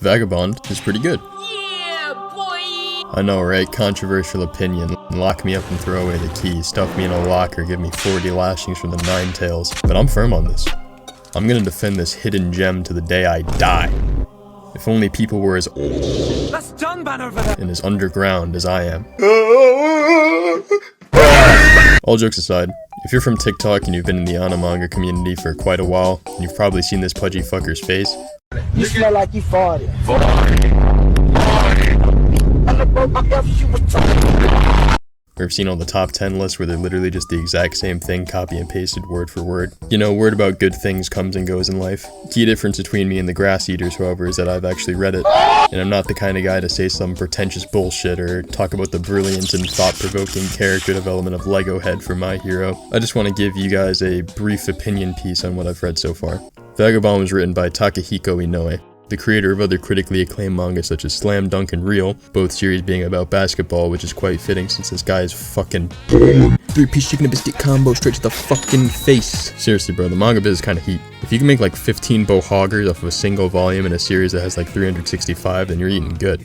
Vagabond is pretty good. Yeah, boy! I know, right? Controversial opinion. Lock me up and throw away the key. Stuff me in a locker. Give me 40 lashings from the Nine Tails. But I'm firm on this. I'm gonna defend this hidden gem to the day I die. If only people were as That's Dunban over there! and as underground as I am. All jokes aside, if you're from TikTok and you've been in the anime manga community for quite a while, and you've probably seen this pudgy fucker's face. You smell like you farted. Or have seen all the top 10 lists where they're literally just the exact same thing, copy and pasted word for word. You know, word about good things comes and goes in life. Key difference between me and the grass eaters, however, is that I've actually read it. And I'm not the kind of guy to say some pretentious bullshit or talk about the brilliance and thought-provoking character development of Lego Head for my hero. I just want to give you guys a brief opinion piece on what I've read so far. Vagabond was written by Takehiko Inoue, the creator of other critically acclaimed manga such as Slam Dunk and Real, both series being about basketball, which is quite fitting since this guy is fucking three-piece chicken and biscuit combo straight to the fucking face. Seriously bro, the manga biz is kinda heat. If you can make like 15 bohoggers off of a single volume in a series that has like 365, then you're eating good.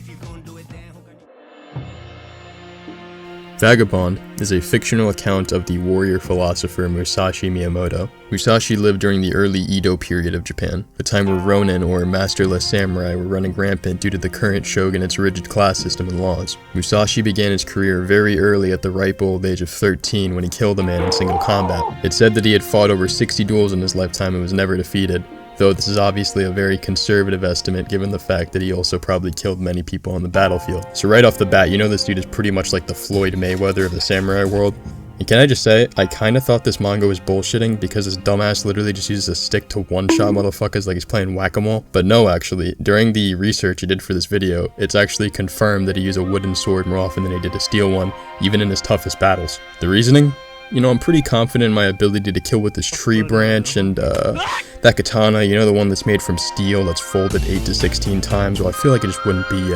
Vagabond is a fictional account of the warrior philosopher Musashi Miyamoto. Musashi lived during the early Edo period of Japan, a time where ronin or masterless samurai were running rampant due to the current shogunate's rigid class system and laws. Musashi began his career very early at the ripe old age of 13 when he killed a man in single combat. It's said that he had fought over 60 duels in his lifetime and was never defeated, though this is obviously a very conservative estimate given the fact that he also probably killed many people on the battlefield. So right off the bat, you know this dude is pretty much like the Floyd Mayweather of the samurai world. And can I just say, I kinda thought this manga was bullshitting because this dumbass literally just uses a stick to one-shot motherfuckers like he's playing whack-a-mole. But no, actually, during the research I did for this video, it's actually confirmed that he used a wooden sword more often than he did a steel one, even in his toughest battles. The reasoning? You know, I'm pretty confident in my ability to kill with this tree branch and, that katana, you know, the one that's made from steel that's folded 8 to 16 times. Well, I feel like it just wouldn't be,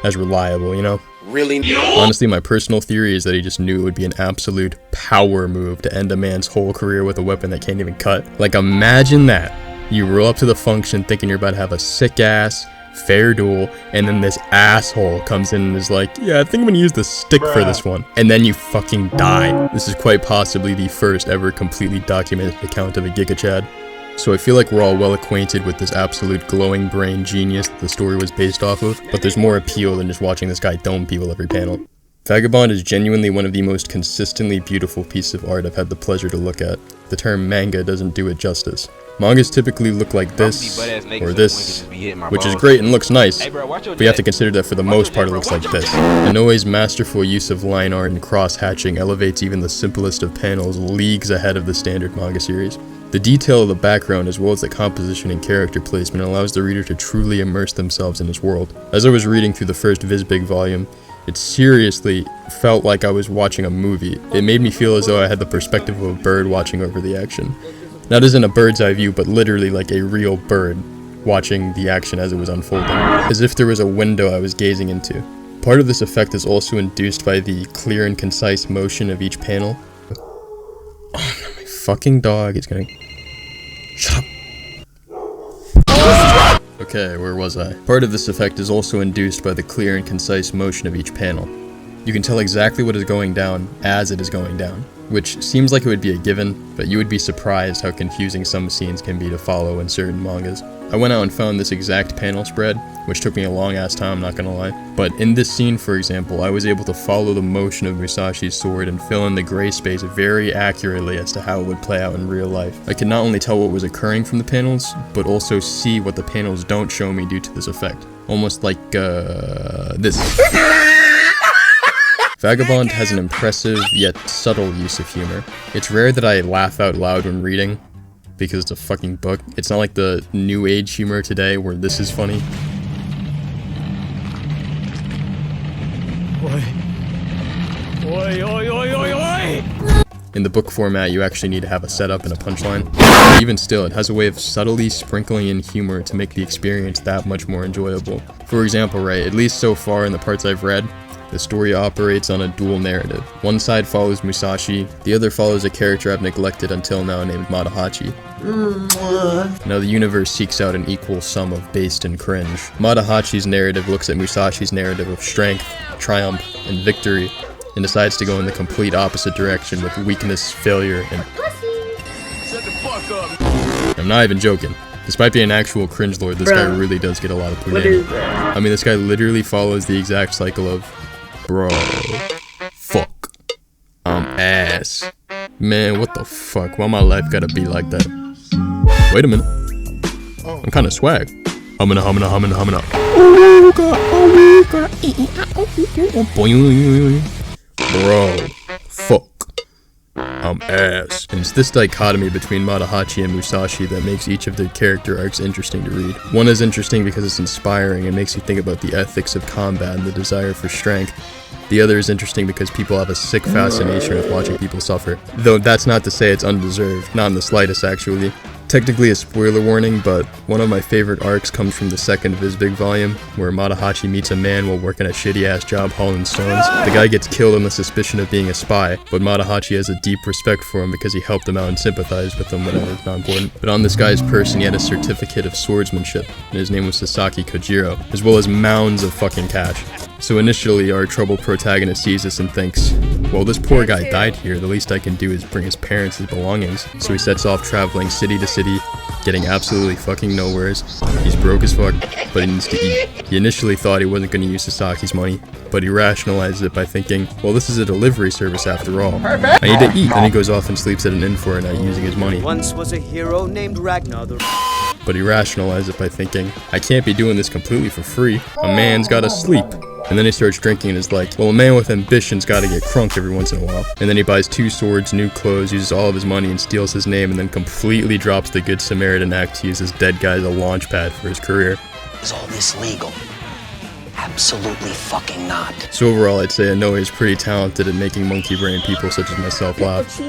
as reliable, you know? Really? Honestly, my personal theory is that he just knew it would be an absolute power move to end a man's whole career with a weapon that can't even cut. Like, imagine that. You roll up to the function thinking you're about to have a sick-ass fair duel, and then this asshole comes in and is like, yeah, I think I'm gonna use the stick for this one. And then you fucking die. This is quite possibly the first ever completely documented account of a Giga Chad. So I feel like we're all well acquainted with this absolute glowing brain genius that the story was based off of, but there's more appeal than just watching this guy dome people every panel. Vagabond is genuinely one of the most consistently beautiful pieces of art I've had the pleasure to look at. The term manga doesn't do it justice. Mangas typically look like this, or this, which is great and looks nice, but you have to consider that for the most part it looks like this. Inoue's masterful use of line art and cross-hatching elevates even the simplest of panels leagues ahead of the standard manga series. The detail of the background as well as the composition and character placement allows the reader to truly immerse themselves in his world. As I was reading through the first Vizbig volume, it seriously felt like I was watching a movie. It made me feel as though I had the perspective of a bird watching over the action. Not as in a bird's eye view, but literally like a real bird watching the action as it was unfolding. As if there was a window I was gazing into. Part of this effect is also induced by the clear and concise motion of each panel. Oh, no, my fucking dog is gonna... Shut up! Okay, where was I? Part of this effect is also induced by the clear and concise motion of each panel. You can tell exactly what is going down as it is going down, which seems like it would be a given, but you would be surprised how confusing some scenes can be to follow in certain mangas. I went out and found this exact panel spread, which took me a long ass time, I'm not gonna lie. But in this scene, for example, I was able to follow the motion of Musashi's sword and fill in the gray space very accurately as to how it would play out in real life. I could not only tell what was occurring from the panels, but also see what the panels don't show me due to this effect. Almost like, this. Vagabond has an impressive, yet subtle use of humor. It's rare that I laugh out loud when reading, because it's a fucking book. It's not like the new age humor today where this is funny. In the book format, you actually need to have a setup and a punchline. But even still, it has a way of subtly sprinkling in humor to make the experience that much more enjoyable. For example, right, at least so far in the parts I've read, the story operates on a dual narrative. One side follows Musashi, the other follows a character I've neglected until now named Matahachi. Now the universe seeks out an equal sum of based and cringe. Matahachi's narrative looks at Musashi's narrative of strength, triumph, and victory, and decides to go in the complete opposite direction with weakness, failure, and... Shut the fuck up. I'm not even joking. Despite being an actual cringe lord, this guy really does get a lot of punani. I mean, this guy literally follows the exact cycle of, bro, fuck, I'm ass. Man, what the fuck? Why my life gotta be like that? Wait a minute. I'm kinda swag. Humana. Oh god. Bro, fuck, I'm ass. And it's this dichotomy between Matahachi and Musashi that makes each of their character arcs interesting to read. One is interesting because it's inspiring and makes you think about the ethics of combat and the desire for strength. The other is interesting because people have a sick fascination with watching people suffer. Though that's not to say it's undeserved, not in the slightest actually. Technically a spoiler warning, but one of my favorite arcs comes from the second Viz Big volume, where Matahachi meets a man while working a shitty ass job hauling stones. The guy gets killed on the suspicion of being a spy, but Matahachi has a deep respect for him because he helped him out and sympathized with him, whatever, it's not important. But on this guy's person he had a certificate of swordsmanship, and his name was Sasaki Kojiro, as well as mounds of fucking cash. So initially our troubled protagonist sees this and thinks, well, this poor guy died here, the least I can do is bring his parents his belongings. So he sets off traveling city to city, getting absolutely fucking nowheres. He's broke as fuck, but he needs to eat. He initially thought he wasn't going to use Sasaki's money, but he rationalizes it by thinking, well, this is a delivery service after all. I need to eat. Then he goes off and sleeps at an inn for a night using his money. Once was a hero named Ragnar the... But he rationalized it by thinking, I can't be doing this completely for free. A man's gotta sleep. And then he starts drinking and is like, well, a man with ambition's gotta get crunk every once in a while. And then he buys 2 swords, new clothes, uses all of his money and steals his name, and then completely drops the Good Samaritan act to use this dead guy as a launch pad for his career. Is all this legal? Absolutely fucking not. So overall, I'd say Inoue is pretty talented at making monkey brain people such as myself laugh.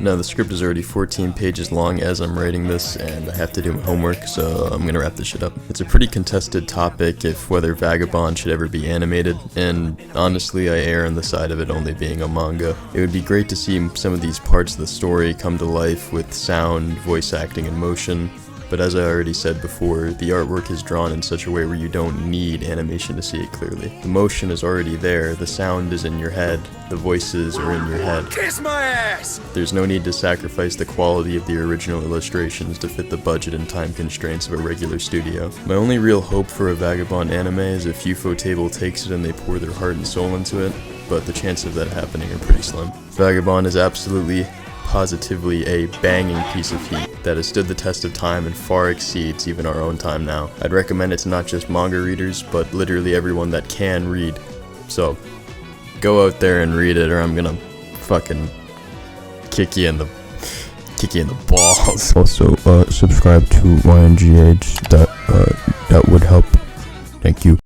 Now, the script is already 14 pages long as I'm writing this, and I have to do my homework, so I'm gonna wrap this shit up. It's a pretty contested topic if whether Vagabond should ever be animated, and honestly, I err on the side of it only being a manga. It would be great to see some of these parts of the story come to life with sound, voice acting, and motion. But as I already said before, the artwork is drawn in such a way where you don't need animation to see it clearly. The motion is already there, the sound is in your head, the voices are in your head. Kiss my ass! There's no need to sacrifice the quality of the original illustrations to fit the budget and time constraints of a regular studio. My only real hope for a Vagabond anime is if Ufotable takes it and they pour their heart and soul into it, but the chances of that happening are pretty slim. Vagabond is absolutely, positively a banging piece of heat that has stood the test of time and far exceeds even our own time now. I'd recommend it to not just manga readers, but literally everyone that can read. So, go out there and read it or I'm gonna fucking kick you in the balls. Also, subscribe to YNGH, that would help. Thank you.